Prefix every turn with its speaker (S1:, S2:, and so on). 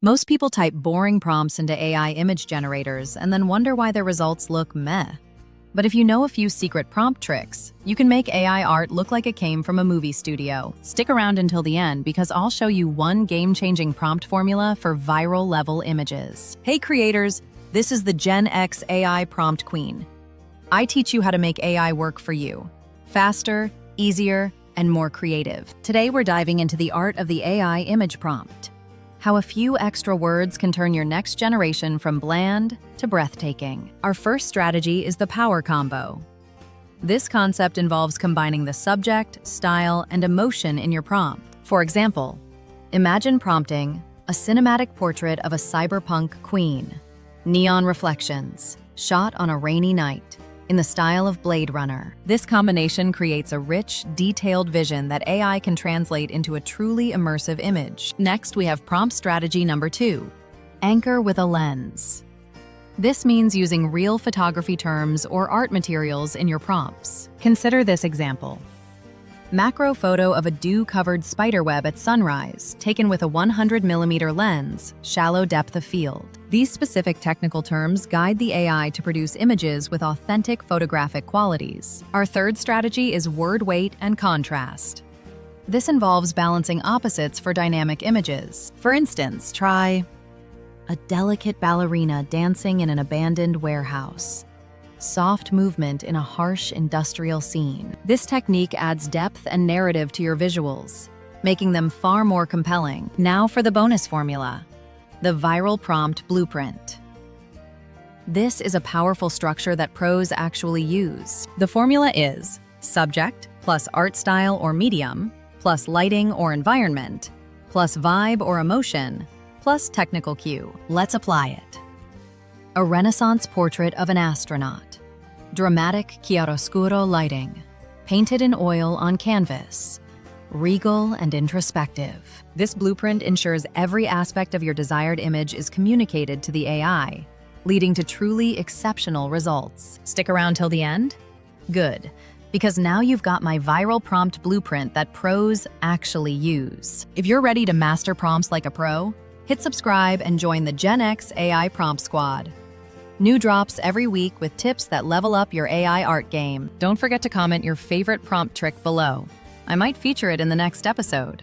S1: Most people type boring prompts into AI image generators and then wonder why their results look meh. But if you know a few secret prompt tricks, you can make AI art look like it came from a movie studio. Stick around until the end because I'll show you one game-changing prompt formula for viral-level images. Hey creators, this is the Gen X AI Prompt Queen. I teach you how to make AI work for you. Faster, easier, and more creative. Today we're diving into the art of the AI image prompt. How a few extra words can turn your next generation from bland to breathtaking. Our first strategy is the power combo. This concept involves combining the subject, style, and emotion in your prompt. For example, imagine prompting a cinematic portrait of a cyberpunk queen. Neon reflections, shot on a rainy night, in the style of Blade Runner. This combination creates a rich, detailed vision that AI can translate into a truly immersive image. Next, we have prompt strategy number 2, anchor with a lens. This means using real photography terms or art materials in your prompts. Consider this example. Macro photo of a dew-covered spiderweb at sunrise, taken with a 100mm lens, shallow depth of field. These specific technical terms guide the AI to produce images with authentic photographic qualities. Our third strategy is word weight and contrast. This involves balancing opposites for dynamic images. For instance, try a delicate ballerina dancing in an abandoned warehouse. Soft movement in a harsh industrial scene. This technique adds depth and narrative to your visuals, making them far more compelling. Now for the bonus formula, the viral prompt blueprint. This is a powerful structure that pros actually use. The formula is subject plus art style or medium, plus lighting or environment, plus vibe or emotion, plus technical cue. Let's apply it. A Renaissance portrait of an astronaut. Dramatic chiaroscuro lighting, painted in oil on canvas. Regal and introspective. This blueprint ensures every aspect of your desired image is communicated to the AI, leading to truly exceptional results. Stick around till the end? Good, because now you've got my viral prompt blueprint that pros actually use. If you're ready to master prompts like a pro, hit subscribe and join the Gen X AI Prompt Squad. New drops every week with tips that level up your AI art game. Don't forget to comment your favorite prompt trick below. I might feature it in the next episode.